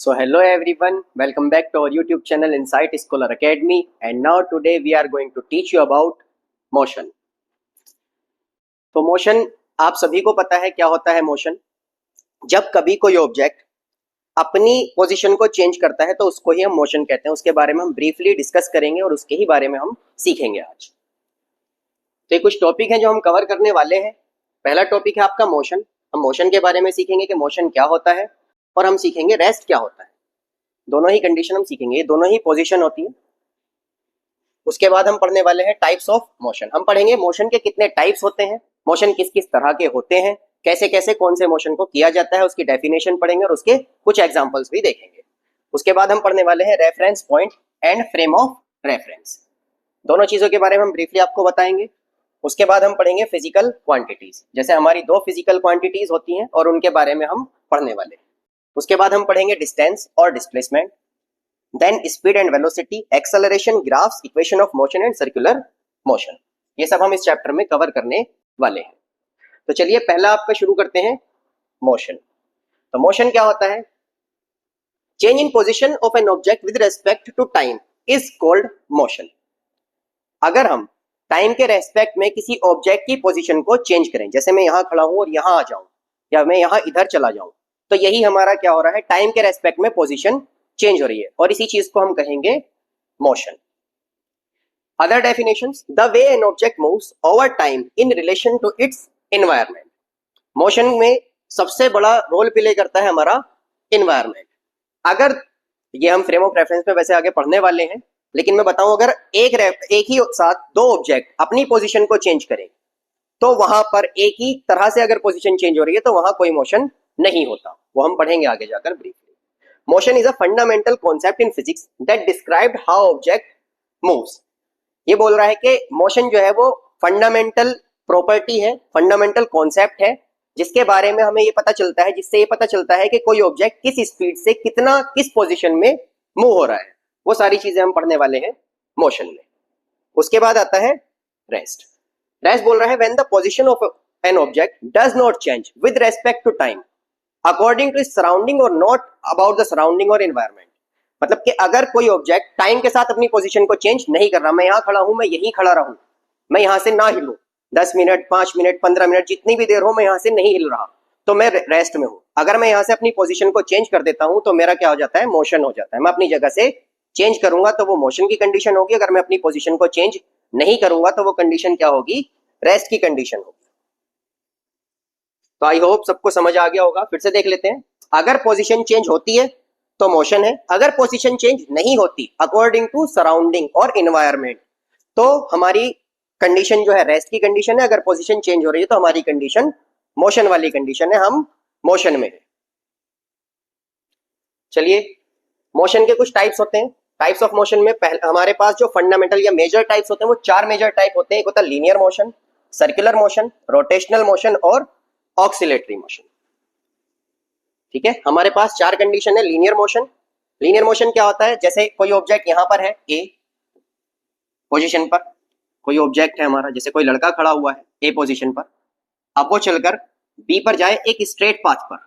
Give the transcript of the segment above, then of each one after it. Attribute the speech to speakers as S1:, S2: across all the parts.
S1: So hello everyone, welcome back to our YouTube channel Insight Scholar Academy, and now today we are going to teach you about motion. तो motion आप सभी को पता है क्या होता है मोशन। जब कभी कोई ऑब्जेक्ट अपनी पोजीशन को चेंज करता है तो उसको ही हम मोशन कहते हैं। उसके बारे में हम ब्रीफली डिस्कस करेंगे और उसके ही बारे में हम सीखेंगे आज। तो ये कुछ टॉपिक हैं जो हम कवर करने वाले हैं। पहला टॉपिक है आपका मोशन। हम मोशन के बारे में सीखेंगे कि मोशन क्या होता है, और हम सीखेंगे रेस्ट क्या होता है। दोनों ही कंडीशन हम सीखेंगे, ये दोनों ही पोजीशन होती है। उसके बाद हम पढ़ने वाले हैं टाइप्स ऑफ मोशन। हम पढ़ेंगे मोशन के कितने टाइप्स होते हैं, मोशन किस किस तरह के होते हैं, कैसे कैसे कौन से मोशन को किया जाता है, उसकी डेफिनेशन पढ़ेंगे और उसके कुछ एग्जांपल्स भी देखेंगे। उसके बाद हम पढ़ने वाले हैं reference point and frame of reference. दोनों चीजों के बारे में हम ब्रीफली आपको बताएंगे। उसके बाद हम पढ़ेंगे फिजिकल क्वांटिटीज, जैसे हमारी दो फिजिकल क्वांटिटीज होती हैं और उनके बारे में हम पढ़ने वाले हैं। उसके बाद हम पढ़ेंगे डिस्टेंस और displacement, then speed and velocity, acceleration, graphs, equation of motion and circular motion. ये सब हम इस चैप्टर में कवर करने वाले हैं। तो चलिए पहला आपका शुरू करते हैं मोशन। तो मोशन क्या होता है? Change in position of an object with respect to time is called motion. अगर हम टाइम के रेस्पेक्ट में किसी ऑब्जेक्ट की पोजीशन को चेंज करें, जैसे मैं यहां खड़ा हूं और यहां आ जाऊं, या मैं यहां इधर चला जाऊं, तो यही हमारा क्या हो रहा है, टाइम के रेस्पेक्ट में पोजीशन चेंज हो रही है, और इसी चीज को हम कहेंगे motion. Other definitions, the way an object moves over time in relation to its environment. Motion में सबसे बड़ा रोल प्ले करता है हमारा एनवायरनमेंट। अगर ये हम फ्रेम ऑफ रेफरेंस में वैसे आगे पढ़ने वाले हैं, लेकिन मैं बताऊं, अगर एक ही साथ दो ऑब्जेक्ट अपनी पोजीशन को चेंज करें तो वहां पर एक ही तरह से अगर पोजीशन चेंज हो रही है तो वहां कोई मोशन नहीं होता। वो हम पढ़ेंगे आगे जाकर briefly. Motion is a fundamental concept in physics that described how object moves. ये बोल रहा है कि मोशन जो है वो फंडामेंटल प्रॉपर्टी है, फंडामेंटल कॉन्सेप्ट है, जिसके बारे में हमें ये पता चलता है, जिससे ये पता चलता है कि कोई ऑब्जेक्ट किस स्पीड से कितना किस पोजीशन में मूव हो रहा है। वो सारी चीजें हम पढ़ने वाले हैं मोशन में। उसके बाद आता है रेस्ट। रेस्ट बोल रहा है when the position of an object does not change with respect to time according to its surrounding और नॉट अबाउट द सराउंडिंग और एनवायरनमेंट। मतलब कि अगर कोई ऑब्जेक्ट टाइम के साथ अपनी पोजीशन को चेंज नहीं कर रहा, मैं यहां खड़ा हूं, मैं यहीं खड़ा रहूं, मैं यहां से ना हिलूं, 10 मिनट 5 मिनट 15 मिनट जितनी भी देर हो मैं यहां से नहीं हिल रहा, तो मैं रेस्ट में हूं। अगर मैं यहां से अपनी पोजीशन को चेंज कर देता हूं तो मेरा क्या हो जाता है, मोशन हो जाता है। मैं अपनी जगह से चेंज करूंगा तो वो मोशन की कंडीशन होगी। अगर मैं अपनी पोजीशन को चेंज नहीं करूंगा तो वो कंडीशन क्या होगी, रेस्ट की कंडीशन होगी। तो आई होप सबको समझ आ गया होगा। फिर से देख लेते हैं। अगर पोजीशन चेंज होती है तो मोशन है, अगर पोजीशन चेंज नहीं होती अकॉर्डिंग टू सराउंडिंग और एनवायरनमेंट तो हमारी कंडीशन जो है रेस्ट की कंडीशन है। अगर पोजीशन चेंज हो रही है तो हमारी कंडीशन मोशन वाली कंडीशन है, हम मोशन में है। चलिए, मोशन के कुछ टाइप्स होते हैं। टाइप्स ऑफ मोशन में हमारे पास जो फंडामेंटल या मेजर टाइप्स होते हैं वो 4 मेजर टाइप होते हैं। एक होता है linear motion, circular motion, rotational motion और ऑक्सिलेटरी मोशन। ठीक है, हमारे पास 4 कंडीशन है। लीनियर मोशन, लीनियर मोशन क्या होता है, जैसे कोई ऑब्जेक्ट यहां पर है ए पोजीशन पर, कोई ऑब्जेक्ट है हमारा, जैसे कोई लड़का खड़ा हुआ है ए पोजीशन पर, अब वो चलकर बी पर जाए एक स्ट्रेट पाथ पर,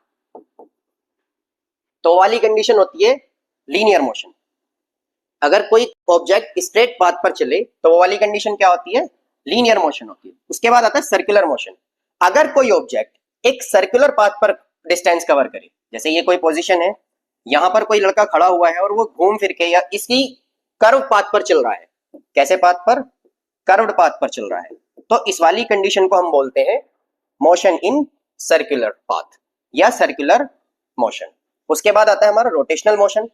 S1: तो वाली कंडीशन होती है लीनियर मोशन। अगर कोई ऑब्जेक्ट स्ट्रेट पाथ पर चले तो वो वाली कंडीशन क्या होती है, लीनियर मोशन होती है। उसके बाद आता है सर्कुलर मोशन। अगर कोई ऑब्जेक्ट एक सर्कुलर पाथ पर डिस्टेंस कवर करे, जैसे ये कोई पोजीशन है, यहां पर कोई लड़का खड़ा हुआ है और वो घूम फिर के या इसकी कर्व पाथ पर चल रहा है। कैसे पाथ पर, कर्व्ड पाथ पर चल रहा है, तो इस वाली कंडीशन को हम बोलते हैं मोशन इन सर्कुलर पाथ या सर्कुलर मोशन। उसके बाद आता है हमारा रोटेशनल मोशन।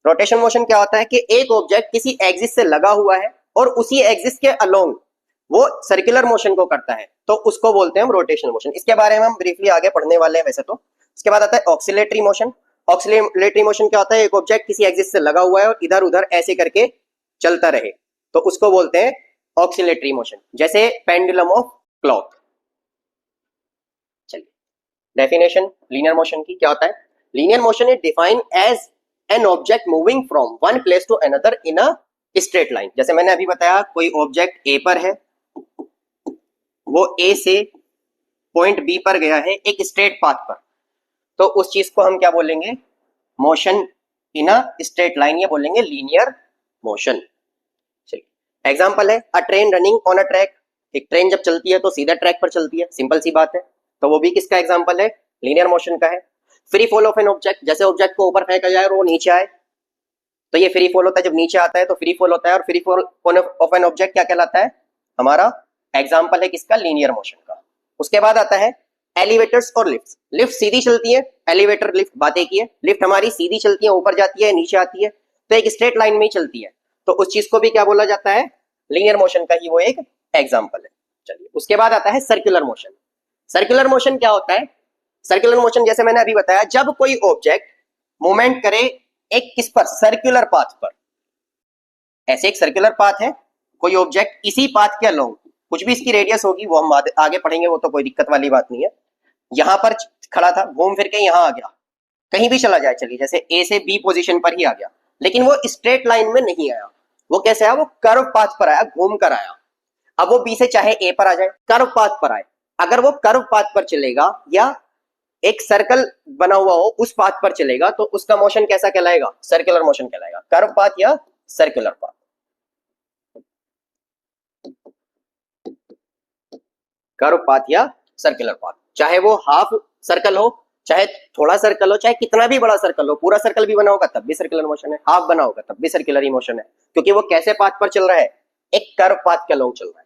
S1: रोटेशन मोशन क्या होता है कि एक ऑब्जेक्ट किसी एक्सिस से लगा हुआ है और उसी एक्सिस के अलोंग वो सर्कुलर मोशन को करता है, तो उसको बोलते हैं हम रोटेशनल मोशन। इसके बारे में हम ब्रीफली आगे पढ़ने वाले हैं वैसे तो। उसके बाद आता है ऑक्सिलेटरी मोशन। ऑक्सिलेटरी मोशन क्या होता है, एक ऑब्जेक्ट किसी एक्सिस से लगा हुआ है और इधर उधर ऐसे करके चलता रहे, तो उसको बोलते हैं ऑक्सिलेटरी मोशन, जैसे पेंडुलम ऑफ क्लॉक। चलिए, डेफिनेशन लीनियर मोशन की क्या होता है। Linear motion is defined as an object moving from one place to another in a straight line. जैसे मैंने अभी बताया, कोई ऑब्जेक्ट ए पर है, वो ए से पॉइंट बी पर गया है एक स्ट्रेट पाथ पर, तो उस चीज को हम क्या बोलेंगे, motion in a straight line, ये बोलेंगे लीनियर मोशन। चलिए एग्जांपल है अ train running on a track, एक ट्रेन जब चलती है तो सीधा ट्रैक पर चलती है, सिंपल सी बात है, तो वो भी किसका एग्जांपल है, लीनियर मोशन का है। Free fall of an object, जैसे ऑब्जेक्ट को ऊपर फेंका जाए और वो नीचे आए, तो ये फ्री फॉल होता है, जब नीचे आता है तो फ्री फॉल होता है, और free fall of an object क्या कहलाता है, हमारा एग्जांपल है किसका, लीनियर मोशन का। उसके बाद आता है एलिवेटर्स और लिफ्ट। लिफ्ट सीधी चलती है, एलिवेटर लिफ्ट बातें की है, लिफ्ट हमारी सीधी चलती है, ऊपर जाती है नीचे आती है, तो एक स्ट्रेट लाइन में ही चलती है, तो उस चीज को भी क्या बोला जाता है, लीनियर मोशन का ही वो एक एग्जांपल है। चलिए उसके बाद आता है सर्कुलर मोशन। सर्कुलर मोशन क्या होता है, सर्कुलर मोशन जैसे मैंने अभी बताया, जब कोई ऑब्जेक्ट मूवमेंट करे एक किस पर, सर्कुलर पाथ पर, ऐसे एक सर्कुलर पाथ है, कोई ऑब्जेक्ट इसी पाथ के अलोंग, कुछ भी इसकी रेडियस होगी वो हम आगे पढ़ेंगे, वो तो कोई दिक्कत वाली बात नहीं है, यहां पर खड़ा था, घूम फिर के यहां आ गया, कहीं भी चला जाए, चलिए जैसे ए से बी पोजीशन पर ही आ गया, लेकिन वो स्ट्रेट लाइन में नहीं आया, वो कैसे आया, वो कर्व पाथ पर आया, घूम कर आया। अब वो बी से चाहे ए पर आ जाए, कर्व पाथ पर आए, अगर वो कर्व पाथ पर चलेगा या एक सर्कल बना हुआ हो उस पाथ पर चलेगा, तो उसका मोशन कैसा कहलाएगा, सर्कुलर मोशन कहलाएगा, कर्व पाथ या सर्कुलर पाथ। कर्व पाथ या सर्कुलर पाथ, चाहे वो हाफ सर्कल हो, चाहे थोड़ा सर्कल हो, चाहे कितना भी बड़ा सर्कल हो, पूरा सर्कल भी बना होगा तब भी सर्कुलर मोशन है, हाफ बना होगा तब भी सर्कुलर ही मोशन है, क्योंकि वो कैसे पाथ पर चल रहा है, एक कर्व पाथ के अलोंग चल रहा है।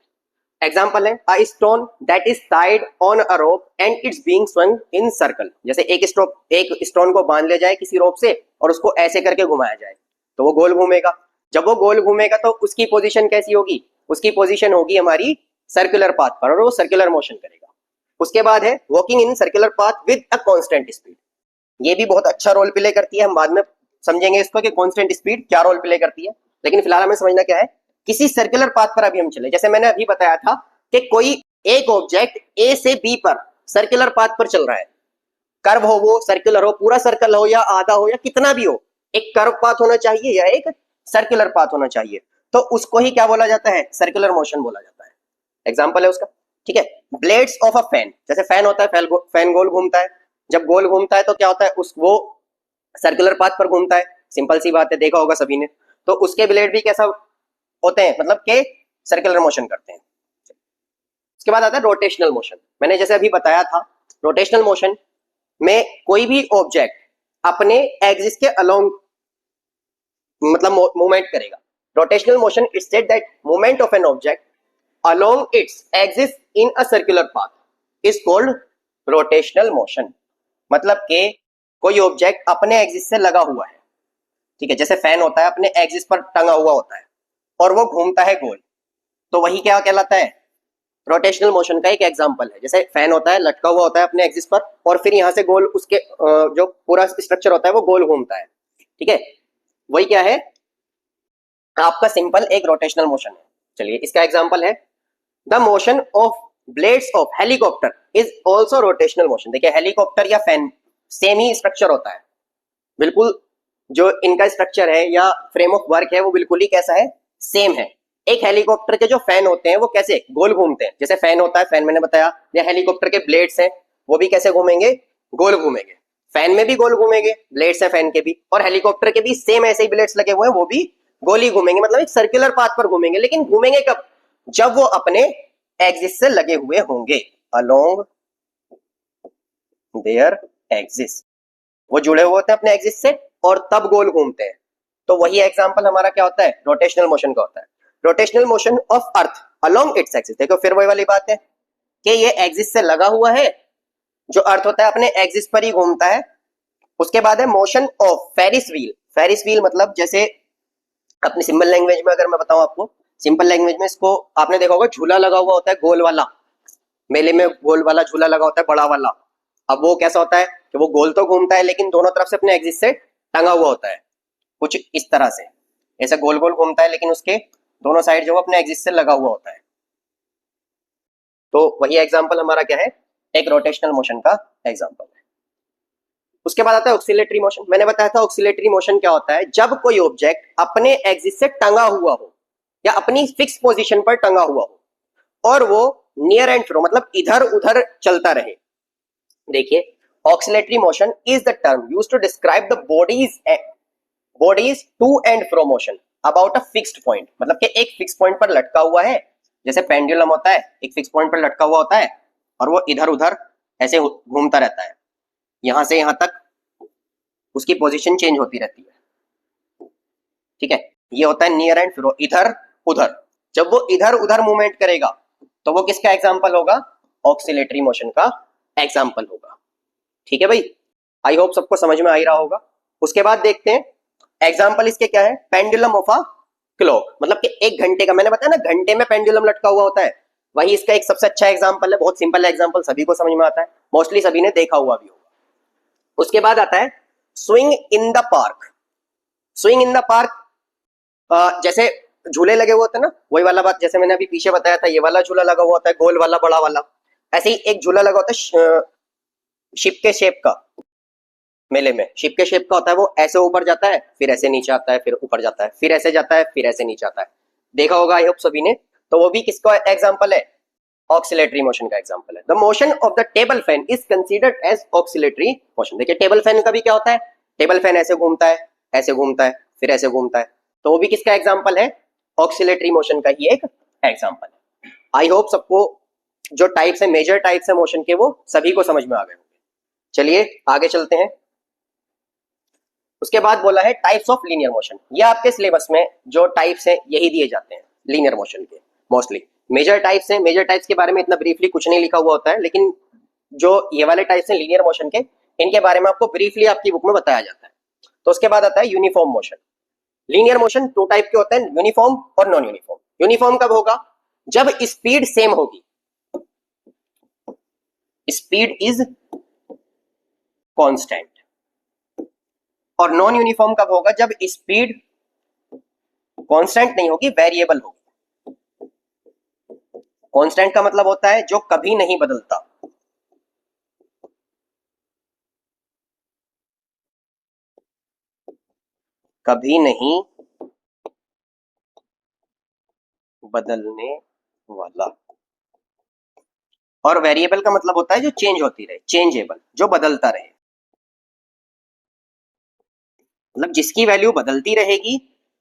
S1: एग्जाम्पल है a stone that is tied on a rope and it's being swing in circle, जैसे एक स्टोन को बांध ले जाए किसी रोप से और उसको ऐसे करके घुमाया जाए तो वो गोल घूमेगा, जब वो गोल घूमेगा तो उसकी पोजीशन कैसी होगी, उसकी पोजीशन होगी हमारी सर्कुलर पाथ पर, और वो सर्कुलर मोशन करेगा। उसके बाद है walking in circular path with a constant speed, ये भी बहुत अच्छा रोल प्ले करती है, हम बाद में समझेंगे इसको कि कांस्टेंट स्पीड क्या रोल प्ले करती है, लेकिन फिलहाल हमें समझना क्या है, किसी सर्कुलर पाथ पर अभी हम चले, जैसे मैंने अभी बताया था कि कोई एक ऑब्जेक्ट ए से बी पर सर्कुलर पाथ पर चल रहा है, कर्व हो, वो सर्कुलर हो, पूरा सर्कल हो या आधा हो या कितना भी हो, एक कर्व पाथ होना चाहिए या एक सर्कुलर पाथ होना चाहिए, तो उसको ही क्या बोला जाता है, सर्कुलर मोशन बोला जाता है। एग्जाम्पल है उसका, ठीक है, ब्लेड्स ऑफ अ फैन, जैसे फैन होता है, फैन गोल घूमता है, जब गोल घूमता है तो क्या होता है, उस वो सर्कुलर पाथ पर घूमता है, सिंपल सी बात है, देखा होगा सभी ने, तो उसके ब्लेड भी कैसा होते हैं, मतलब के सर्कुलर मोशन करते हैं। उसके बाद आता है रोटेशनल मोशन, मैंने जैसे अभी बताया था, रोटेशनल मोशन में कोई भी ऑब्जेक्ट अपने एक्सिस के अलोंग मतलब मूवमेंट करेगा। Rotational motion is said that movement of an object along its axis in a circular path is called rotational motion, मतलब कि कोई ऑब्जेक्ट अपने एक्सिस से लगा हुआ है, ठीक है, जैसे फैन होता है अपने एक्सिस पर टंगा हुआ होता है और वो घूमता है गोल, तो वही क्या कहलाता है, रोटेशनल मोशन का एक एग्जांपल है। जैसे फैन होता है लटका हुआ होता है अपने एक्सिस पर और फिर यहाँ से गोल उसके जो पूरा स्ट्रक्चर होता है वो गोल घूमता है, ठीक है, वही क्या है, आपका सिंपल एक रोटेशनल मोशन है। चलिए इसका एग्जांपल है the motion of blades of helicopter is also rotational motion. देखिए हेलीकॉप्टर या फैन सेम ही स्ट्रक्चर होता है, बिल्कुल जो इनका स्ट्रक्चर है या फ्रेम ऑफ वर्क है वो बिल्कुल ही कैसा है, सेम है। एक हेलीकॉप्टर के जो फैन होते हैं वो कैसे गोल घूमते हैं, जैसे फैन होता है, फैन मैंने बताया, या हेलीकॉप्टर के ब्लेड्स हैं वो भी कैसे घूमेंगे, गोल घूमेंगे, फैन में भी गोल घूमेंगे, ब्लेड्स है फैन के भी, और हेलीकॉप्टर के भी सेम ऐसे ही ब्लेड्स लगे हुए हैं, वो भी गोल ही घूमेंगे, मतलब एक सर्कुलर पाथ पर घूमेंगे, लेकिन घूमेंगे कब, जब वो अपने एक्सिस से लगे हुए होंगे, अलोंग देयर एक्सिस, वो जुड़े हुए होते हैं अपने एक्सिस से और तब गोल घूमते हैं, तो वही एग्जांपल हमारा क्या होता है, रोटेशनल मोशन का होता है। Rotational motion of earth along its axis, देखो फिर वही वाली बात है कि ये एक्सिस से लगा हुआ है, जो अर्थ होता है अपने एक्सिस पर ही घूमता है। उसके बाद है motion of Ferris wheel. Ferris wheel मतलब जैसे अपनी सिंपल लैंग्वेज में अगर मैं बताऊं आपको, सिंपल लैंग्वेज में इसको आपने देखा होगा, झूला लगा हुआ होता है गोल वाला, मेले में गोल वाला झूला लगा होता है बड़ा वाला, अब वो कैसा होता है कि वो गोल तो घूमता है लेकिन दोनों तरफ से अपने एक्सिस से टंगा हुआ होता है, कुछ इस तरह से, ऐसे गोल गोल घूमता है लेकिन उसके दोनों साइड जो अपने एक्सिस से लगा हुआ होता है, तो वही एग्जांपल हमारा क्या है, एक रोटेशनल मोशन का एग्जांपल है। उसके बाद आता है ऑक्सिलेटरी मोशन। मैंने बताया था ऑक्सिलेटरी मोशन क्या होता है, जब कोई ऑब्जेक्ट अपने एक्सिस से टंगा हुआ हो या अपनी फिक्स पोजीशन पर टंगा हुआ हो और वो नियर एंड फ्रो मतलब इधर उधर चलता रहे। देखिए oscillatory motion is the term used to describe the bodies to and fro motion about a fixed point. मतलब कि एक फिक्स पॉइंट पर लटका हुआ है, जैसे पेंडुलम होता है, एक फिक्स पॉइंट पर लटका हुआ होता है और वो इधर उधर ऐसे घूमता रहता है, यहां से यहां तक उसकी पोजीशन चेंज होती रहती है। ठीक है, ये होता है नियर एंड फ्रो, इधर उधर। जब वो इधर उधर मूवमेंट करेगा तो वो किसका एग्जाम्पल होगा? ऑक्सिलेटरी मोशन का एग्जाम्पल होगा। ठीक है भाई, आई होप सबको समझ में आ ही रहा होगा। उसके बाद देखते हैं एग्जाम्पल इसके क्या है। पेंडुलम ऑफ अ क्लॉक, मतलब कि एक घंटे का, मैंने बताया ना घंटे में पेंडुलम लटका हुआ होता है, वही इसका एक सबसे अच्छा एग्जाम्पल है। बहुत सिंपल एग्जाम्पल, सभी को समझ में आता है, मोस्टली सभी ने देखा हुआ भी होगा। उसके बाद आता है swing in the park. Swing in the park, जैसे झूले लगे हुए होते हैं ना, वही वाला बात जैसे मैंने अभी पीछे बताया था, ये वाला झूला लगा हुआ होता है गोल वाला बड़ा वाला, ऐसे ही एक झूला लगा होता है शिप के शेप का। मेले में शिप के शेप का होता है, वो ऐसे ऊपर जाता है, फिर ऐसे नीचे आता है, फिर ऊपर जाता है, फिर ऐसे जाता है, फिर ऐसे नीचे आता है। देखा होगा आई होप सभी ने। तो वो भी किसका एग्जाम्पल है? ऑक्सिलेटरी मोशन का एग्जाम्पल है। The motion of the table fan is considered as oscillatory motion. देखिए टेबल फैन का भी क्या होता है, टेबल फैन ऐसे घूमता है, ऐसे घूमता है, फिर ऐसे घूमता है, तो वो भी किसका एग्जाम्पल है? ऑक्सिलेटरी मोशन का ही एक एग्जाम्पल है। आई होप सबको जो टाइप्स है, मेजर टाइप्स है मोशन के, वो सभी को समझ में आ गए होंगे। चलिए आगे चलते हैं। उसके बाद बोला है टाइप्स ऑफ लीनियर मोशन। ये आपके सिलेबस में जो टाइप्स हैं यही दिए जाते हैं लीनियर मोशन के मोस्टली। मेजर टाइप्स हैं, मेजर टाइप्स के बारे में इतना ब्रीफली कुछ नहीं लिखा हुआ होता है, लेकिन जो ये वाले टाइप्स हैं लीनियर मोशन के, इनके बारे में आपको ब्रीफली आपकी बुक में बताया जाता है। तो उसके बाद आता है uniform motion. Linear motion two type के होते हैं, यूनिफॉर्म और नॉन यूनिफॉर्म। यूनिफॉर्म कब होगा? जब स्पीड सेम होगी, स्पीड इज कांस्टेंट। और नॉन यूनिफॉर्म कब होगा? जब स्पीड कांस्टेंट नहीं होगी, वेरिएबल होगी। कांस्टेंट का मतलब होता है जो कभी नहीं बदलता। कभी नहीं बदलने वाला। और वेरिएबल का मतलब होता है जो चेंज होती रहे, चेंजेबल, जो बदलता रहे। मतलब जिसकी वैल्यू बदलती रहेगी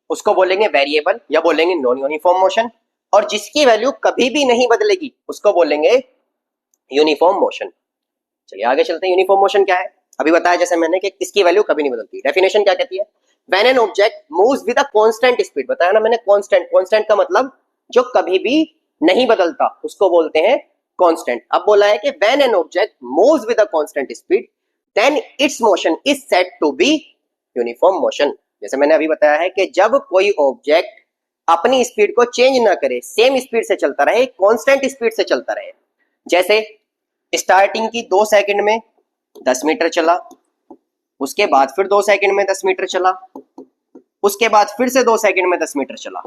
S1: उसको बोलेंगे वेरिएबल या बोलेंगे नॉन यूनिफॉर्म मोशन, और जिसकी वैल्यू कभी भी नहीं बदलेगी उसको बोलेंगे यूनिफॉर्म मोशन। चलिए आगे चलते हैं। यूनिफॉर्म मोशन क्या है? अभी बताया जैसे मैंने कि इसकी वैल्यू कभी नहीं बदलती। डेफिनेशन क्या कहती है? When an object moves with a constant speed, बताया ना मैंने कांस्टेंट। कांस्टेंट का मतलब जो कभी भी नहीं बदलता उसको बोलते हैं कांस्टेंट। अब बोला है कि when an object moves with a constant speed then its motion is said to be uniform motion. जैसे मैंने अभी बताया है कि जब कोई ऑब्जेक्ट अपनी स्पीड को चेंज ना करे, सेम स्पीड से चलता रहे, कांस्टेंट स्पीड से चलता रहे, जैसे स्टार्टिंग की 2 सेकंड में 10 मीटर चला, उसके बाद फिर 2 सेकंड में 10 मीटर चला, उसके बाद फिर से 2 सेकंड में 10 मीटर चला,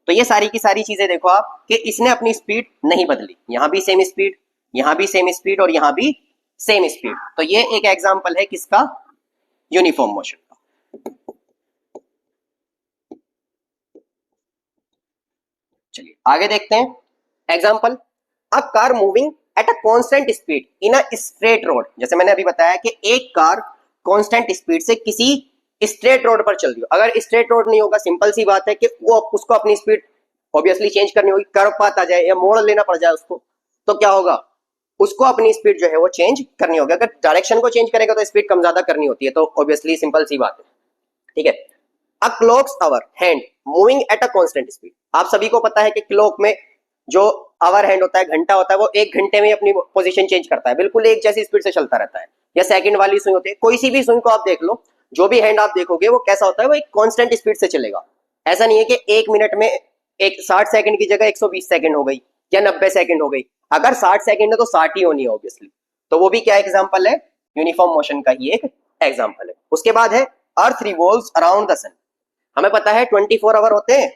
S1: तो ये सारी की सारी चीजें देखो आप कि इसने अपनी स्पीड नहीं बदली। यहां भी सेम स्पीड, यहां भी सेम स्पीड और यहां भी सेम स्पीड। तो ये एक एग्जांपल है किसका? यूनिफॉर्म मोशन का। चलिए आगे देखते हैं example. A car moving at a constant speed in a straight road. जैसे मैंने अभी बताया कि एक कार कांस्टेंट स्पीड से किसी स्ट्रेट रोड पर चल रही हो। अगर स्ट्रेट रोड नहीं होगा, सिंपल सी बात है कि वो उसको अपनी स्पीड ऑब्वियसली चेंज करनी होगी, कर्व पाथ आ जाए या मोड़ लेना पड़ जाए उसको, तो क्या होगा? उसको अपनी स्पीड जो है वो चेंज करनी होगी। अगर डायरेक्शन को चेंज करेगा तो स्पीड कम ज्यादा करनी होती है, तो ऑब्वियसली सिंपल सी बात है। ठीक है। A clock's hour hand moving at a constant speed. आप सभी को पता है कि क्लॉक में जो आवर हैंड होता है, घंटा होता है, वो 1 घंटे में अपनी पोजीशन चेंज करता है, बिल्कुल एक जैसी स्पीड से चलता रहता है। या सेकंड वाली सुई होती है, कोई सी भी सुई को आप देख लो, जो भी हैंड आप देखोगे वो कैसा होता है, वो एक कांस्टेंट स्पीड से चलेगा। ऐसा नहीं है कि 1 मिनट में एक 60 सेकंड की जगह 120 सेकंड हो गई या 90 सेकंड हो गई। अगर 60 सेकंड है तो 60 ही होनी है ऑब्वियसली। तो वो भी क्या एग्जांपल है? यूनिफॉर्म मोशन का ही एक एग्जांपल है। उसके बाद है अर्थ रिवॉल्व्स अराउंड द सन। हमें पता है 24 आवर होते हैं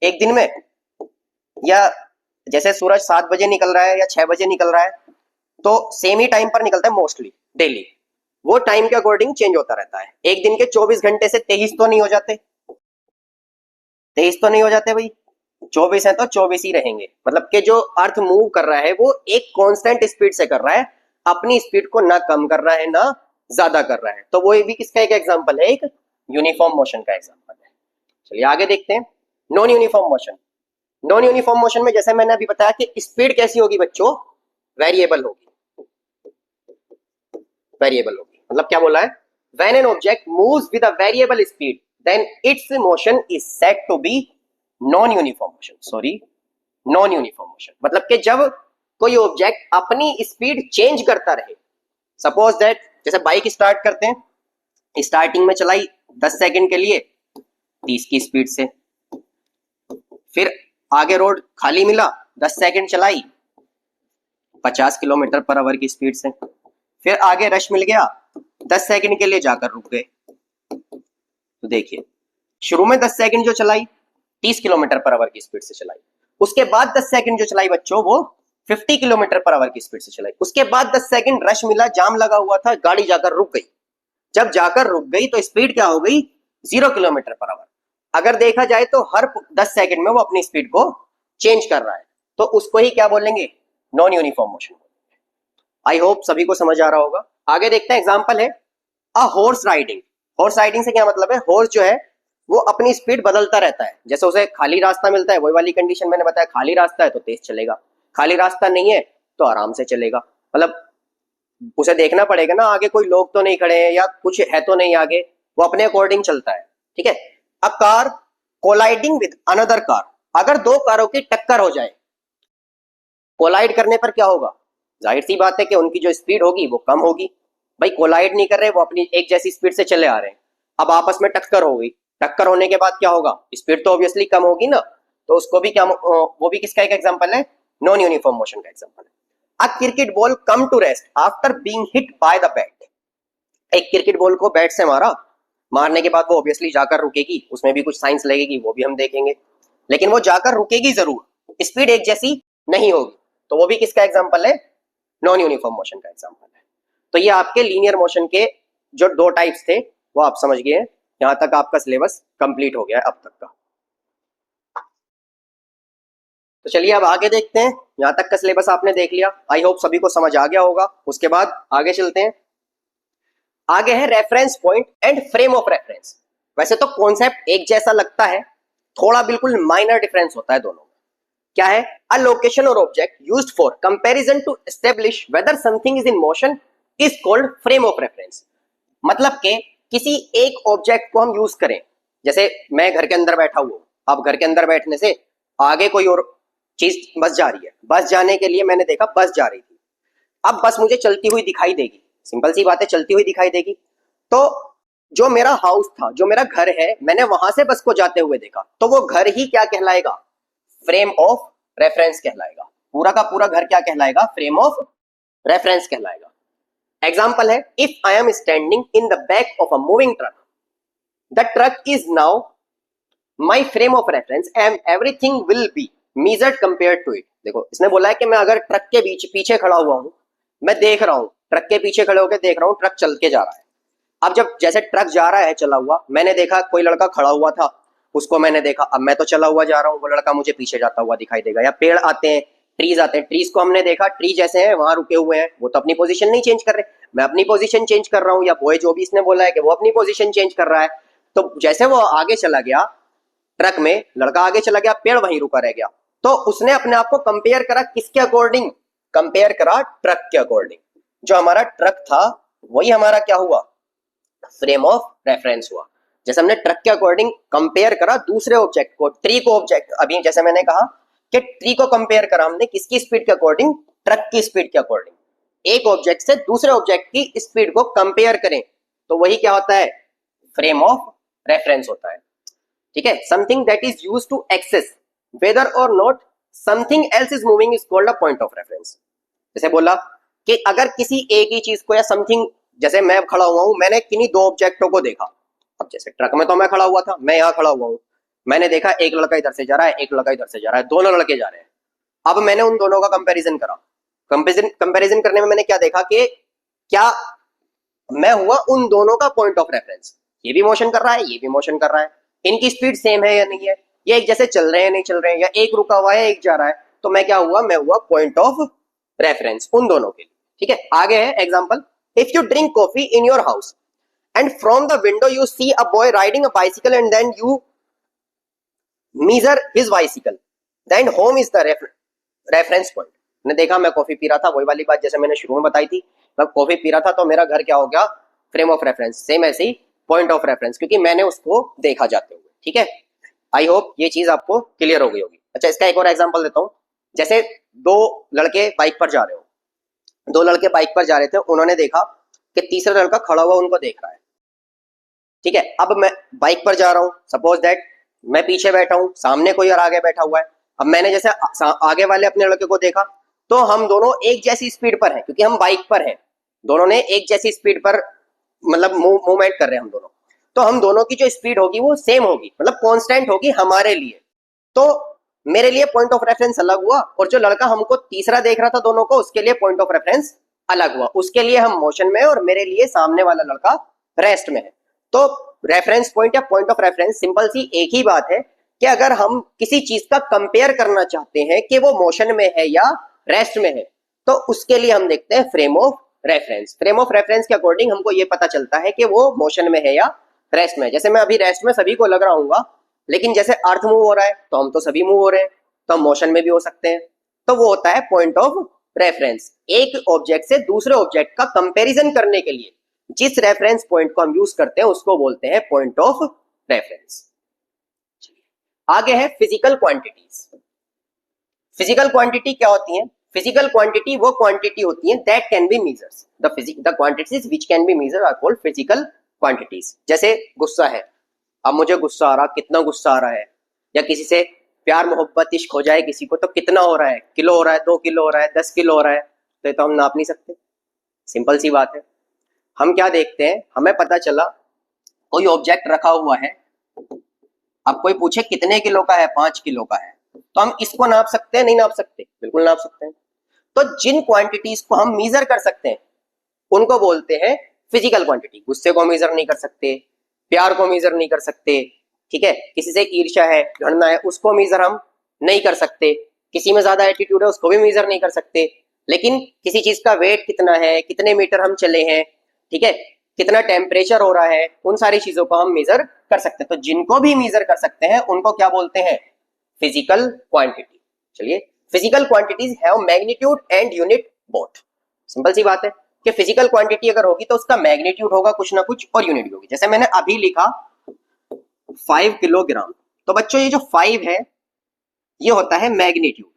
S1: एक दिन में, या जैसे सूरज 7 बजे निकल रहा है या 6 बजे निकल रहा है, तो सेम ही टाइम पर निकलता है मोस्टली डेली। वो टाइम के अकॉर्डिंग चेंज होता रहता है। एक दिन के 24 घंटे से 23 तो नहीं हो जाते, 23 तो नहीं हो जाते भाई, 24 है तो 24 ही रहेंगे। मतलब कि जो अर्थ मूव कर रहा है वो एक कांस्टेंट स्पीड से कर रहा है, अपनी स्पीड को ना कम कर रहा है ना ज्यादा कर रहा है। तो वो भी किसका एक एग्जांपल है, एक यूनिफॉर्म मोशन का एग्जांपल है। चलिए आगे देखते हैं non uniform motion. Non uniform motion में जैसे मैंने अभी बताया कि स्पीड कैसी होगी बच्चों, वेरिएबल होगी। वेरिएबल होगी मतलब क्या बोला है, when an object moves with a variable speed then its motion is said to be non uniform motion. Sorry, non uniform motion मतलब कि जब कोई ऑब्जेक्ट अपनी स्पीड चेंज करता रहे। सपोज दैट जैसे बाइक स्टार्ट करते हैं, स्टार्टिंग में चलाई 10 सेकंड के लिए 30 की स्पीड से, फिर आगे रोड खाली मिला 10 सेकंड चलाई 50 किलोमीटर पर आवर की स्पीड से, फिर आगे रश मिल गया 10 सेकंड के लिए जाकर रुक गए। तो देखिए शुरू में 10 सेकंड जो चलाई 30 किलोमीटर पर आवर की स्पीड से चलाई, उसके बाद 10 सेकंड जो चलाई बच्चों वो 50 किलोमीटर पर आवर की स्पीड से चलाई, उसके बाद 10 सेकंड रश मिला, जाम लगा हुआ था, गाड़ी जाकर रुक गई। जब जाकर रुक गई तो स्पीड क्या हो गई, 0 किलोमीटर पर आवर। अगर देखा जाए तो हर 10 सेकंड में वो अपनी स्पीड को चेंज कर रहा है, तो उसको ही क्या बोलेंगे, non uniform motion. I hope सभी को समझ आ रहा होगा। आगे देखते हैं एग्जांपल है a horse riding. Horse riding से क्या मतलब है, हॉर्स जो है वो अपनी स्पीड बदलता रहता है। जैसे उसे खाली रास्ता मिलता है, वही वाली कंडीशन मैंने बताया, खाली रास्ता है तो तेज चलेगा, खाली रास्ता नहीं है तो आराम से चलेगा। मतलब उसे देखना पड़ेगा ना आगे कोई लोग तो नहीं खड़े हैं या कुछ है तो नहीं आगे, वो अपने अकॉर्डिंग चलता है। ठीक है। A car colliding with another car, अगर दो कारों की टक्कर हो जाए, कोलाइड करने पर क्या होगा, जाहिर सी बात है कि उनकी जो स्पीड होगी वो कम होगी। भाई कोलाइड नहीं कर रहे, वो अपनी एक जैसी स्पीड से चले आ रहे हैं, अब आपस में टक्कर हो गई, टक्कर होने के बाद क्या होगा, स्पीड तो ऑब्वियसली कम होगी ना, तो उसको भी क्या, वो भी किसका एक एग्जांपल है, नॉन यूनिफॉर्म मोशन का एग्जांपल है। A cricket ball come to rest after being hit by the bat, एक क्रिकेट बॉल को बैट से मारा, मारने के बाद वो ऑब्वियसली जाकर रुकेगी, उसमें भी कुछ साइंस लगेगी, वो भी हम देखेंगे, लेकिन वो जाकर रुकेगी जरूर, स्पीड एक जैसी नहीं होगी, तो वो भी किसका एग्जांपल है, नॉन यूनिफॉर्म मोशन का एग्जांपल है। तो ये आपके लीनियर मोशन के जो दो टाइप्स थे वो आप समझ गए हैं। यहां तक आपका सिलेबस कंप्लीट हो गया है अब तक का। तो चलिए अब आगे देखते हैं, यहां तक का सिलेबस आपने देख लिया, आई होप सभी को समझ आ गया होगा। उसके बाद आगे चलते हैं, आगे है reference point and frame of reference. वैसे तो कॉन्सेप्ट एक जैसा लगता है, थोड़ा बिल्कुल माइनर डिफरेंस होता है दोनों में। क्या है, अ लोकेशन और object used for comparison to establish whether something is in motion is called frame of reference. मतलब के किसी एक ऑब्जेक्ट को हम यूज करें, जैसे मैं घर के अंदर बैठा हुआ हूं, अब घर के अंदर बैठने से आगे कोई और चीज बस जा रही है, बस जाने के लिए मैंने देखा बस जा रही थी, अब बस मुझे चलती हुई दिखाई देगी, सिंपल सी बात है चलती हुई दिखाई देगी, तो जो मेरा हाउस था, जो मेरा घर है, मैंने वहां से बस को जाते हुए देखा, तो वो घर ही क्या कहलाएगा, फ्रेम ऑफ रेफरेंस कहलाएगा। पूरा का पूरा घर क्या कहलाएगा, फ्रेम ऑफ रेफरेंस कहलाएगा। एग्जाम्पल है, if I am standing in the back of a moving truck, the truck is now my frame of reference and everything will be measured compared to it। देखो इसने बोला है कि मैं अगर truck के बीच पीछे खड़ा हुआ हूं, मैं देख रहा हूं, ट्रक के पीछे खड़े होकर देख रहा हूं ट्रक चल के जा रहा है। अब जब जैसे ट्रक जा रहा है चला हुआ, मैंने देखा कोई लड़का खड़ा हुआ था, उसको मैंने देखा, अब मैं तो चला हुआ जा रहा हूं, वो लड़का मुझे पीछे जाता हुआ दिखाई देगा। या पेड़ आते हैं, ट्रीज आते हैं, ट्रीज को हमने देखा, ट्री जैसे हैं वहां रुके हुए हैं, वो तो अपनी पोजीशन नहीं चेंज कर रहे, मैं अपनी पोजीशन चेंज कर रहा हूं, या बॉय जो भी इसने बोला है कि वो अपनी पोजीशन चेंज कर रहा है। तो जैसे वो आगे चला गया, ट्रक में लड़का आगे चला गया, पेड़ वहीं रुका रह गया, तो उसने अपने आप को कंपेयर करा किसके अकॉर्डिंग, कंपेयर करा ट्रक के अकॉर्डिंग। जो हमारा ट्रक था वही हमारा क्या हुआ, फ्रेम ऑफ रेफरेंस हुआ। जैसे हमने ट्रक के अकॉर्डिंग कंपेयर करा दूसरे ऑब्जेक्ट को, ट्री को ऑब्जेक्ट, अभी जैसे मैंने कहा कि ट्री को कंपेयर करा हमने किसकी स्पीड के अकॉर्डिंग, ट्रक की स्पीड के अकॉर्डिंग। एक ऑब्जेक्ट से दूसरे ऑब्जेक्ट की स्पीड को कंपेयर करें तो वही क्या होता है, फ्रेम ऑफ रेफरेंस होता है। ठीक है, something that is used to access whether or not something else is moving is called a point of reference। जैसे बोला कि अगर किसी एक ही चीज को या समथिंग, जैसे मैं खड़ा हुआ हूं, मैंने किन्हीं दो ऑब्जेक्टों को देखा, अब जैसे ट्रक में तो मैं खड़ा हुआ था, मैं यहाँ खड़ा हुआ हूं, मैंने देखा एक लड़का इधर से जा रहा है, एक लड़का इधर से जा रहा है, दोनों लड़के जा रहे हैं। अब मैंने उन दोनों का कंपैरिजन करा, कंपैरिजन करने में मैंने क्या देखा कि क्या मैं हुआ उन दोनों का पॉइंट ऑफ रेफरेंस, ये भी मोशन कर रहा है, ये भी मोशन कर रहा है, इनकी स्पीड सेम है या नहीं है, ये एक जैसे चल रहे हैं नहीं चल रहे हैं, या एक रुका हुआ है एक जा रहा है, तो मैं क्या हुआ, मैं हुआ पॉइंट ऑफ रेफरेंस उन दोनों के लिए। ठीक है, आगे है example, if you drink coffee in your house and from the window you see a boy riding a bicycle and then you measure his bicycle, then home is the reference point. ने देखा मैं coffee P रहा था, वही वाली बात जैसे मैंने शुरू में बताई थी, मैं कॉफी पी रहा था तो मेरा घर क्या हो गया, फ्रेम ऑफ रेफरेंस। सेम ऐसे ही पॉइंट ऑफ रेफरेंस, क्योंकि मैंने उसको देखा जाते हुए। ठीक है, आई होप ये चीज आपको क्लियर हो गई होगी। अच्छा, इसका एक और एग्जांपल देता हूं। जैसे दो लड़के बाइक पर जा रहे हो, दो लड़के बाइक पर जा रहे थे, उन्होंने देखा कि तीसरा लड़का खड़ा हुआ उनको देख रहा है। ठीक है, अब मैं बाइक पर जा रहा हूं, सपोज दैट मैं पीछे बैठा हूं, सामने कोई और आगे बैठा हुआ है। अब मैंने जैसे आगे वाले अपने लड़के को देखा, तो हम दोनों एक जैसी स्पीड पर हैं, क्योंकि हम बाइक पर हैं, दोनों ने एक जैसी स्पीड पर मतलब मूवमेंट कर रहे हैं हम दोनों, तो हम दोनों की जो स्पीड होगी वो सेम होगी, मतलब कांस्टेंट होगी हमारे लिए। तो मेरे लिए पॉइंट ऑफ रेफरेंस अलग हुआ, और जो लड़का हमको तीसरा देख रहा था दोनों को, उसके लिए पॉइंट ऑफ रेफरेंस अलग हुआ। उसके लिए हम मोशन में हैं और मेरे लिए सामने वाला लड़का रेस्ट में है। तो रेफरेंस पॉइंट या पॉइंट ऑफ रेफरेंस सिंपल सी एक ही बात है कि अगर हम किसी चीज का कंपेयर करना चाहते हैं कि वो मोशन में है या रेस्ट में है, तो उसके लिए हम देखते हैं frame of reference. Frame of reference के अकॉर्डिंग हमको ये पता चलता है कि वो मोशन में है या रेस्ट में है। जैसे मैं अभी रेस्ट में सभी को लग रहा हूँ, लेकिन जैसे अर्थ मूव हो रहा है तो हम तो सभी मूव हो रहे हैं, तो हम मोशन में भी हो सकते हैं। तो वो होता है पॉइंट ऑफ रेफरेंस। एक ऑब्जेक्ट से दूसरे ऑब्जेक्ट का कंपैरिजन करने के लिए जिस रेफरेंस पॉइंट को हम यूज करते हैं उसको बोलते हैं पॉइंट ऑफ रेफरेंस। आगे है फिजिकल क्वांटिटीज। फिजिकल क्वांटिटी क्या होती है? फिजिकल क्वांटिटी वो क्वांटिटी होती है that can be measured. The quantities which can be measured are called physical quantities. जैसे गुस्सा है, अब मुझे गुस्सा आ रहा, कितना गुस्सा आ रहा है, या किसी से प्यार मोहब्बत इश्क हो जाए किसी को, तो कितना हो रहा है, किलो हो रहा है, 2 किलो हो रहा है, 10 किलो हो रहा है, तो ये तो हम नाप नहीं सकते। सिंपल सी बात है। हम क्या देखते हैं, हमें पता चला कोई ऑब्जेक्ट रखा हुआ है, अब कोई पूछे कितने किलो का है, 5 किलो का है, तो हम इसको नाप सकते हैं? नहीं नाप सकते, बिल्कुल नाप सकते हैं। तो जिन क्वांटिटीज को हम मेजर कर सकते हैं उनको बोलते हैं फिजिकल क्वांटिटी। गुस्से को मेजर नहीं कर सकते, प्यार को मेजर नहीं कर सकते, ठीक है, किसी से ईर्ष्या है, घृणा है, उसको मेजर हम नहीं कर सकते, किसी में ज्यादा एटीट्यूड है उसको भी मेजर नहीं कर सकते, लेकिन किसी चीज का वेट कितना है, कितने मीटर हम चले हैं, ठीक है, कितना टेम्परेचर हो रहा है, उन सारी चीजों को हम मेजर कर सकते हैं। तो जिनको भी मेजर कर सकते हैं उनको क्या बोलते हैं? Physical quantity. चलिए, physical quantities have magnitude and unit both. Simple सी बात है कि फिजिकल क्वांटिटी अगर होगी तो उसका मैग्नीट्यूड होगा कुछ ना कुछ और यूनिट भी होगी। जैसे मैंने अभी लिखा 5 किलोग्राम, तो बच्चों ये जो 5 है ये होता है मैग्नीट्यूड,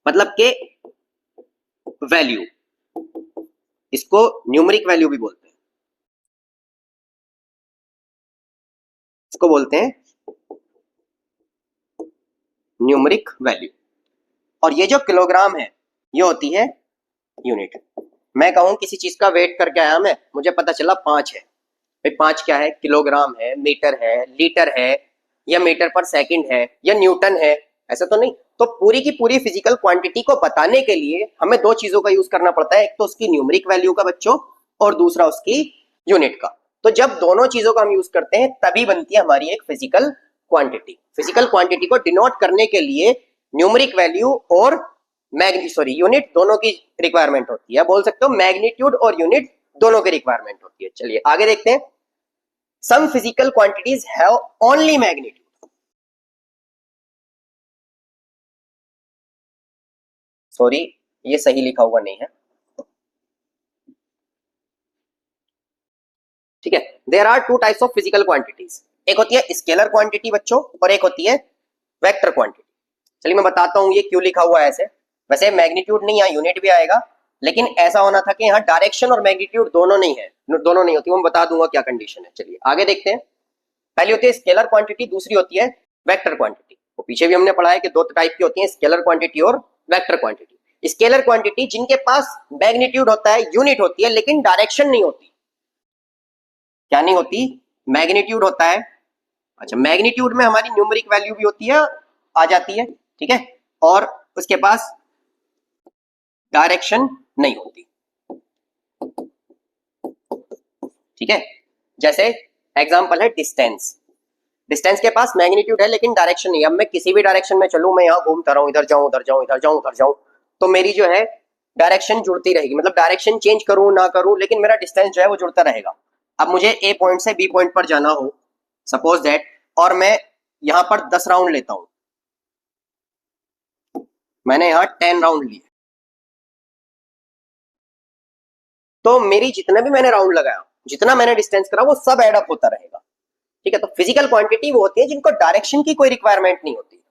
S1: मतलब के वैल्यू, इसको न्यूमेरिक वैल्यू भी बोलते हैं, इसको बोलते हैं न्यूमेरिक वैल्यू। और ये जो किलोग्राम है ये होती है यूनिट। मैं कहूं किसी चीज का वेट करके आया मैं, मुझे पता चला 5 है, भाई 5 क्या है? किलोग्राम है, मीटर है, लीटर है, या मीटर पर सेकंड है, या न्यूटन है, ऐसा तो नहीं। तो पूरी की पूरी फिजिकल क्वांटिटी को बताने के लिए हमें दो चीजों का यूज करना पड़ता है, एक तो उसकी न्यूमेरिक वैल्यू का बच्चों, और दूसरा उसकी यूनिट का। तो जब दोनों चीजों का हम यूज करते हैं तभी बनती है हमारी एक फिजिकल क्वांटिटी। फिजिकल क्वांटिटी को डिनोट करने के लिए न्यूमेरिक वैल्यू और यूनिट दोनों की रिक्वायरमेंट होती है। बोल सकते हो मैग्नीट्यूड और यूनिट दोनों की रिक्वायरमेंट होती है। चलिए आगे देखते हैं। Some physical quantities have only magnitude. Sorry, ये सही लिखा हुआ नहीं है, ठीक है। There are 2 types of physical quantities, एक होती है स्केलर क्वांटिटी बच्चों, और एक होती है वेक्टर क्वांटिटी। चलिए मैं बताता हूं ये क्यों लिखा हुआ है ऐसे। वैसे मैग्नीट्यूड नहीं, यहाँ यूनिट भी आएगा, लेकिन ऐसा होना था कि यहाँ डायरेक्शन और मैग्नीट्यूड दोनों नहीं है, दोनों नहीं होती। मैं बता दूंगा क्या कंडीशन है। चलिए आगे देखते हैं। पहली होती है स्केलर क्वांटिटी, दूसरी होती है वेक्टर क्वांटिटी। तो पीछे भी हमने पढ़ा है कि दो टाइप की होती है, स्केलर क्वांटिटी और वेक्टर क्वांटिटी। स्केलर क्वांटिटी जिनके पास मैग्नीट्यूड होता है, यूनिट होती है, लेकिन डायरेक्शन नहीं होती। क्या नहीं होती? मैग्नीट्यूड होता है। अच्छा, मैग्नीट्यूड में हमारी न्यूमेरिक वैल्यू भी होती है, आ जाती है, ठीक है, और उसके पास डायरेक्शन नहीं होती, ठीक है। जैसे एग्जांपल है डिस्टेंस। डिस्टेंस के पास मैग्नीट्यूड है लेकिन डायरेक्शन नहीं है। अब मैं किसी भी डायरेक्शन में चलूं, मैं यहाँ घूमता रहूं, इधर जाऊं, उधर जाऊं, इधर जाऊं, उधर जाऊं, तो मेरी जो है डायरेक्शन जुड़ती रहेगी, मतलब डायरेक्शन चेंज करूं ना करूं लेकिन मेरा डिस्टेंस जो है वो जुड़ता रहेगा। अब मुझे ए पॉइंट से बी पॉइंट पर जाना हो सपोज दैट, और मैं यहां पर 10 राउंड लेता हूं, मैंने यहां 10 राउंड लिए, तो मेरी जितने भी मैंने राउंड लगाया, जितना मैंने डिस्टेंस करा, वो सब एड अप होता रहेगा। ठीक है, तो फिजिकल क्वांटिटी वो होती है जिनको डायरेक्शन की कोई रिक्वायरमेंट नहीं होती,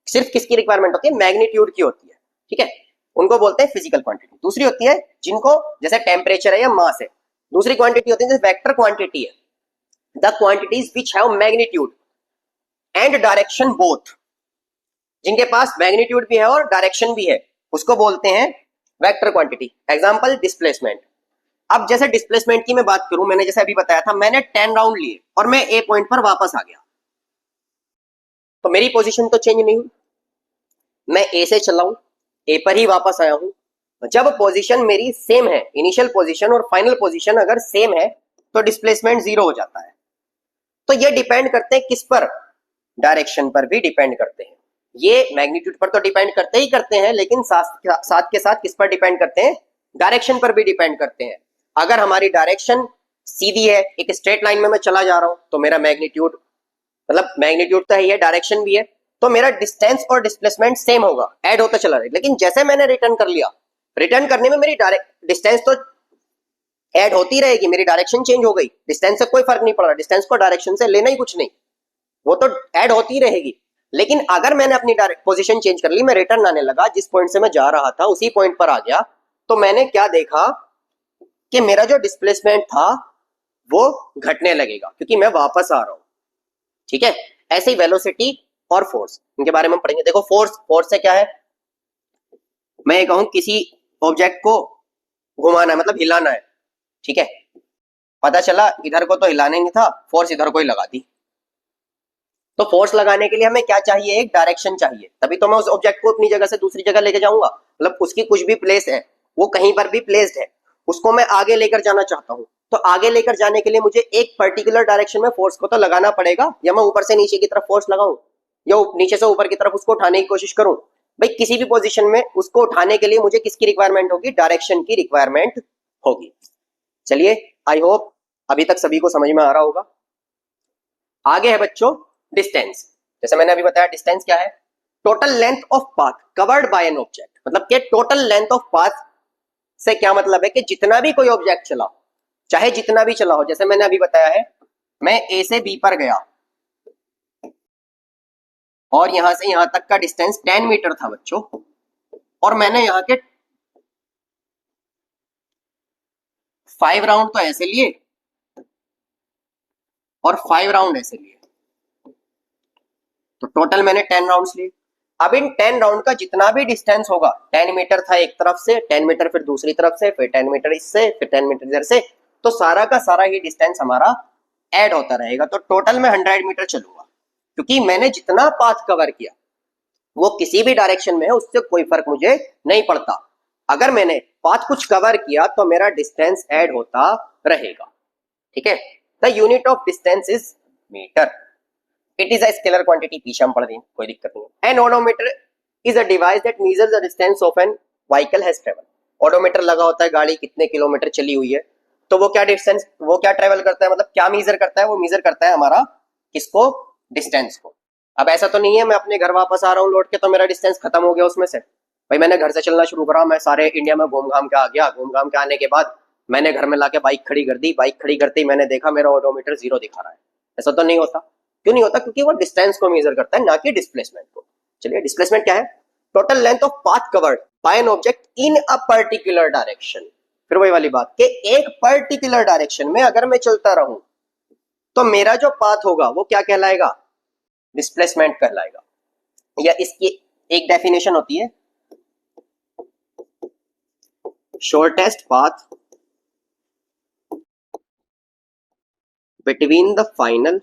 S1: सिर्फ किसकी रिक्वायरमेंट होती है, मैग्नीट्यूड की होती है। ठीक है, उनको बोलते हैं फिजिकल क्वांटिटी। दूसरी होती है जिनको, जैसे टेम्परेचर है या मास है। दूसरी क्वांटिटी होती है जैसे वेक्टर क्वांटिटी है, the quantities which have magnitude and direction both, जिनके पास मैग्नीट्यूड भी है और डायरेक्शन भी है, उसको बोलते हैं वेक्टर क्वांटिटी। Example displacement. अब जैसे डिस्प्लेसमेंट की मैं बात करूं, मैंने जैसे अभी बताया था, मैंने 10 राउंड लिए और मैं ए पॉइंट पर वापस आ गया, तो मेरी पोजीशन तो चेंज नहीं हुई, मैं ए से चला हूं, ए पर ही वापस आया हूं। जब पोजीशन मेरी सेम है, इनिशियल पोजीशन और फाइनल पोजीशन अगर सेम है, तो डिस्प्लेसमेंट जीरो हो जाता है। तो ये डिपेंड करते हैं किस पर, डायरेक्शन पर भी डिपेंड करते हैं। ये मैग्नीट्यूड पर तो डिपेंड करते ही करते हैं, लेकिन साथ के साथ किस पर डिपेंड करते हैं, डायरेक्शन पर भी डिपेंड करते हैं। अगर हमारी डायरेक्शन सीधी है, एक स्ट्रेट लाइन में मैं चला जा रहा हूं, तो मेरा मैग्नीट्यूड, मतलब मैग्नीट्यूड तो है, डायरेक्शन भी है, तो मेरा डिस्टेंस और डिस्प्लेसमेंट सेम होगा, ऐड होता चला जाएगा। लेकिन जैसे मैंने रिटर्न कर लिया, रिटर्न करने में मेरी डायरेक्ट डिस्टेंस तो ऐड होती रहेगी, मेरी डायरेक्शन चेंज हो गई, डिस्टेंस से कोई फर्क नहीं पड़ रहा, डिस्टेंस को डायरेक्शन से लेना ही कुछ नहीं, वो तो ऐड होती रहेगी। लेकिन अगर मैंने अपनी पोजीशन चेंज कर ली, मैं रिटर्न आने लगा, जिस पॉइंट से मैं जा रहा था उसी पॉइंट पर आ गया, तो मैंने क्या देखा कि मेरा जो डिस्प्लेसमेंट था वो घटने लगेगा, क्योंकि मैं वापस आ रहा हूं। ठीक है, ऐसे ही वेलोसिटी और फोर्स, इनके बारे में पढ़ेंगे। देखो फोर्स से क्या है, मैं ये कहूं किसी ऑब्जेक्ट को घुमाना है, मतलब हिलाना है। ठीक है, पता चला इधर को तो हिलाने नहीं था, फोर्स इधर को ही लगा दी। तो फोर्स लगाने के लिए हमें क्या चाहिए, एक डायरेक्शन चाहिए, तभी तो मैं उस ऑब्जेक्ट को अपनी जगह से दूसरी जगह लेके जाऊंगा। मतलब उसकी कुछ भी प्लेस है, वो कहीं पर भी प्लेस्ड है, उसको मैं आगे लेकर जाना चाहता हूं, तो आगे लेकर जाने के लिए मुझे एक पर्टिकुलर डायरेक्शन में फोर्स को तो लगाना पड़ेगा, या मैं ऊपर से नीचे की तरफ फोर्स लगाऊं, या नीचे से ऊपर की तरफ उसको उठाने की कोशिश करूं। भाई किसी भी पोजीशन में उसको उठाने के लिए मुझे किसकी रिक्वायरमेंट होगी, डायरेक्शन की रिक्वायरमेंट होगी। चलिए, आई होप अभी तक सभी को समझ में आ रहा होगा। आगे है बच्चों डिस्टेंस। जैसे मैंने अभी बताया, डिस्टेंस क्या है, total length of path covered by an object. मतलब कि टोटल लेंथ ऑफ पाथ से क्या मतलब है कि जितना भी कोई ऑब्जेक्ट चला हो, चाहे जितना भी चला हो, जैसे मैंने अभी बताया है, मैं ए से बी पर गया और यहां से यहां तक का डिस्टेंस 10 मीटर था बच्चों, और मैंने यहां के 5 राउंड तो ऐसे लिए और 5 राउंड ऐसे लिए, तो टोटल मैंने 10 राउंड्स लिए। अब इन 10 राउंड का जितना भी डिस्टेंस होगा, 10 मीटर था एक तरफ से, 10 मीटर फिर दूसरी तरफ से, फिर 10 मीटर इससे, फिर 10 मीटर इधर से, तो सारा का सारा ये डिस्टेंस हमारा ऐड होता रहेगा। तो टोटल में 100 मीटर चलूंगा, क्योंकि मैंने जितना पाथ कवर किया वो किसी भी डायरेक्शन में है, उससे कोई फर्क मुझे नहीं पड़ता। अगर मैंने पाथ कुछ कवर किया तो मेरा डिस्टेंस ऐड होता रहेगा। ठीक है, the unit of distance is metre, it is a scalar quantity, पीछे हम पढ़ दें, कोई दिक्कत नहीं है। An odometer is a device that measures the distance of an vehicle has travel. Odometer लगा होता है, गाड़ी कितने किलोमीटर चली हुई है, तो वो क्या डिस्टेंस, वो क्या ट्रेवल करता है, मतलब क्या मीजर करता है, वो मीजर करता है हमारा किसको, डिस्टेंस को। अब ऐसा तो नहीं है मैं अपने घर वापस आ रहा हूँ लौट के, तो मेरा डिस्टेंस खत्म हो गया उसमें से। भाई मैंने घर से चलना शुरू करा, मैं सारे इंडिया में घूम घाम के आ गया, घूम घाम के आने के बाद मैंने घर में लाके बाइक खड़ी कर दी, बाइक खड़ी करते ही मैंने देखा मेरा ओडोमीटर 0 दिखा रहा है। ऐसा तो नहीं होता। क्यों नहीं होता, क्योंकि वो डिस्टेंस को मेजर करता है, ना कि डिस्प्लेसमेंट को। चलिए, डिस्प्लेसमेंट क्या है, total length of path covered by an object in a particular direction. फिर वही वाली बात कि एक पर्टिकुलर डायरेक्शन में अगर मैं चलता रहूं, तो मेरा जो पाथ होगा वो क्या कहलाएगा, डिस्प्लेसमेंट कहलाएगा। या इसकी एक डेफिनेशन होती है, shortest path between the final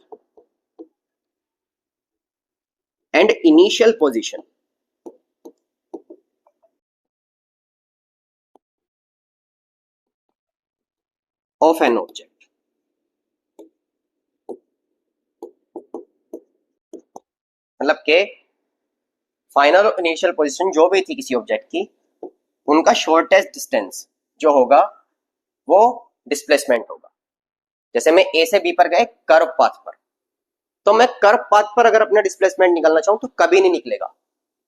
S1: and initial position of an object. मतलब के फाइनल और इनिशियल पोजीशन जो भी थी किसी ऑब्जेक्ट की, उनका शॉर्टेस्ट डिस्टेंस जो होगा वो डिस्प्लेसमेंट होगा। जैसे मैं ए से बी पर गए कर्व पाथ पर, तो मैं कर्व पाथ पर अगर अपना डिस्प्लेसमेंट निकालना चाहूं तो कभी नहीं निकलेगा,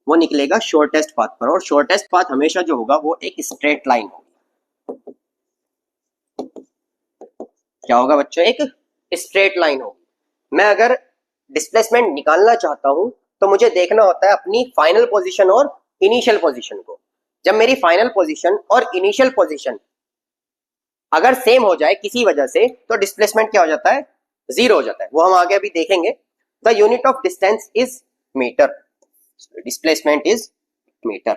S1: वो निकलेगा शॉर्टेस्ट पाथ पर। और शॉर्टेस्ट पाथ हमेशा जो होगा वो एक स्ट्रेट लाइन होगी। क्या होगा बच्चों? एक स्ट्रेट लाइन होगी। मैं अगर डिस्प्लेसमेंट निकालना चाहता हूं तो मुझे देखना होता है अपनी फाइनल पोजीशन और इनिशियल पोजीशन को। जब मेरी फाइनल पोजीशन और इनिशियल पोजीशन अगर सेम हो जाए किसी वजह से तो डिस्प्लेसमेंट क्या हो जाता है? जीरो हो जाता है। वो हम आगे अभी देखेंगे। The unit of distance is metre, displacement is metre.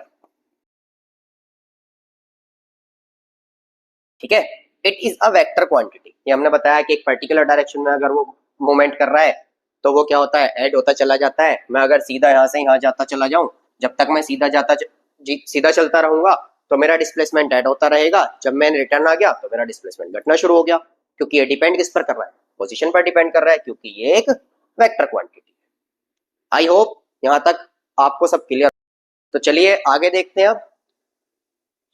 S1: ठीक है, it is a vector quantity. ये हमने बताया कि एक पर्टिकुलर डायरेक्शन में अगर वो मूवमेंट कर रहा है तो वो क्या होता है? ऐड होता चला जाता है। मैं अगर सीधा यहाँ से यहाँ जाता चला जाऊं, जब तक मैं सीधा चलता रहूंगा तो मेरा डिस्प्लेसमेंट ऐड होता रहेगा। जब मैं रिटर्न आ गया तो मेरा डिस्प्लेसमेंट घटना शुरू हो गया, क्योंकि ये डिपेंड किस पर कर रहा है? पोजीशन पर डिपेंड कर रहा है, क्योंकि ये एक वेक्टर क्वांटिटी है। आई होप यहाँ तक आपको सब क्लियर। तो चलिए आगे देखते हैं। अब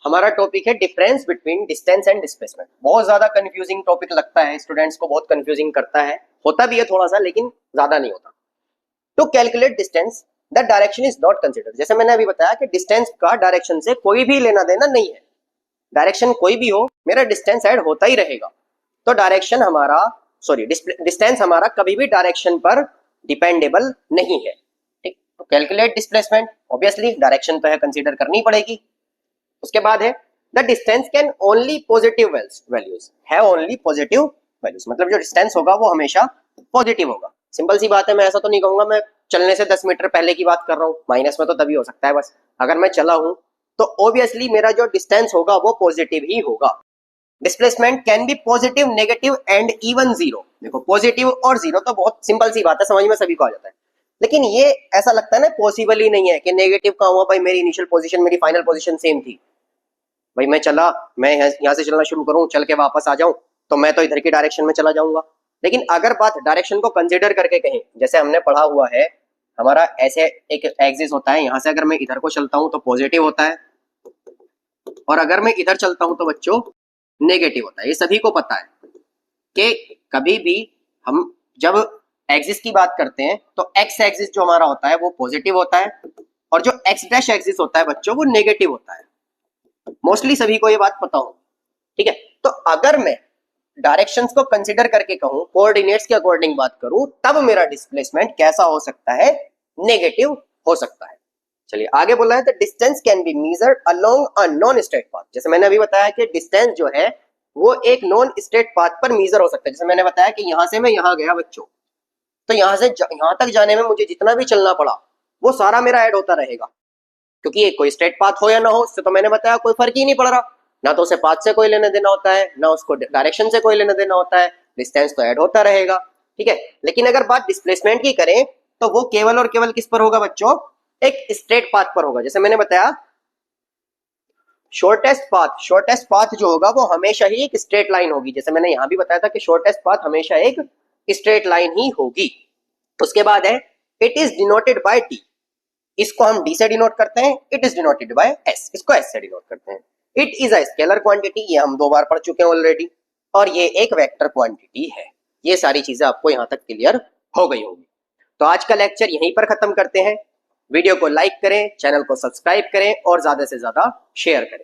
S1: हमारा टॉपिक है difference between distance and displacement. बहुत ज्यादा कंफ्यूजिंग टॉपिक लगता है, स्टूडेंट्स को बहुत कंफ्यूजिंग करता है, होता भी है थोड़ा सा लेकिन ज्यादा नहीं होता। To calculate distance the direction is not considered. जैसे मैंने अभी बताया कि डिस्टेंस का डायरेक्शन से कोई भी लेना देना नहीं है। डायरेक्शन कोई भी हो, मेरा डिस्टेंस ऐड होता ही रहेगा। तो डायरेक्शन हमारा डिस्टेंस हमारा कभी भी डायरेक्शन पर डिपेंडेबल नहीं है। ठीक, तो कैलकुलेट डिस्प्लेसमेंट, ऑब्वियसली डायरेक्शन तो है, कंसीडर करनी पड़ेगी। उसके बाद है the distance can only positive values है, ओनली पॉजिटिव वैल्यूज, मतलब जो डिस्टेंस होगा वो हमेशा पॉजिटिव होगा। सिंपल सी बात है, मैं ऐसा तो नहीं कहूंगा मैं चलने से 10 मीटर पहले की बात कर रहा हूँ, माइनस में तो तभी हो सकता है। बस अगर मैं चला हूं तो ऑब्वियसली मेरा जो डिस्टेंस होगा वो पॉजिटिव ही होगा। Displacement can be positive, negative and even zero. देखो पॉजिटिव और जीरो तो बहुत सिंपल सी बात है, समझ में सभी को आ जाता है। लेकिन ये ऐसा लगता है ना पॉसिबल ही नहीं है कि नेगेटिव का हुआ, भाई मेरी इनिशियल पोजीशन मेरी फाइनल पोजीशन सेम थी, भाई मैं यहाँ से चलना शुरू करूं, चल के वापस आ जाऊं तो मैं तो इधर की डायरेक्शन में चला जाऊंगा। लेकिन अगर बात डायरेक्शन को कंसीडर करके कहें, जैसे हमने पढ़ा हुआ है हमारा ऐसे एक एक्सिस होता है, यहाँ से अगर मैं इधर को चलता हूं तो पॉजिटिव होता है, और अगर मैं इधर चलता हूं तो बच्चों नेगेटिव होता है। ये सभी को पता है कि कभी भी हम जब एक्सिस की बात करते हैं तो एक्स एक्सिस जो हमारा होता है वो पॉजिटिव होता है, और जो एक्स डैश एक्सिस होता है बच्चों वो नेगेटिव होता है। मोस्टली सभी को ये बात पता हो। ठीक है, तो अगर मैं डायरेक्शंस को कंसीडर करके कहूं, कोऑर्डिनेट्स के अकॉर्डिंग बात करूं, तब मेरा डिस्प्लेसमेंट कैसा हो सकता है? नेगेटिव हो सकता है। चलिए आगे बोला है the distance can be measured along a non straight path. जैसे मैंने अभी बताया कि डिस्टेंस जो है वो एक नॉन स्ट्रेट पाथ पर मेजर हो सकता है। जैसे मैंने बताया कि यहां से मैं यहां गया बच्चों, तो यहां से यहां तक जाने में मुझे जितना भी चलना पड़ा वो सारा मेरा ऐड होता रहेगा, क्योंकि ये कोई स्ट्रेट पाथ हो या ना हो उससे तो मैंने बताया कोई फर्क ही नहीं पड़ रहा। ना तो उसे पाथ से कोई लेना देना होता है, ना उसको डायरेक्शन से कोई लेना देना होता है, डिस्टेंस तो ऐड होता रहेगा। ठीक है, लेकिन अगर बात डिस्प्लेसमेंट की करें तो वो केवल और केवल किस पर होगा बच्चों? एक स्ट्रेट पाथ पर होगा। जैसे मैंने बताया शॉर्टेस्ट पाथ जो होगा वो हमेशा ही एक स्ट्रेट लाइन होगी। जैसे मैंने यहां भी बताया था कि शॉर्टेस्ट पाथ हमेशा एक स्ट्रेट लाइन ही होगी। उसके बाद है it is denoted by T. इसको हम डी से डिनोट करते हैं, it is denoted by S, इसको एस से डिनोट करते हैं। It is a scalar quantity, ये हम 2 बार पढ़ चुके हैं ऑलरेडी, और ये एक वेक्टर क्वांटिटी है। ये सारी चीजें आपको यहां तक क्लियर हो गई होगी। तो आज का लेक्चर यहीं पर खत्म करते हैं। वीडियो को लाइक करें, चैनल को सब्सक्राइब करें और ज्यादा से ज्यादा शेयर करें।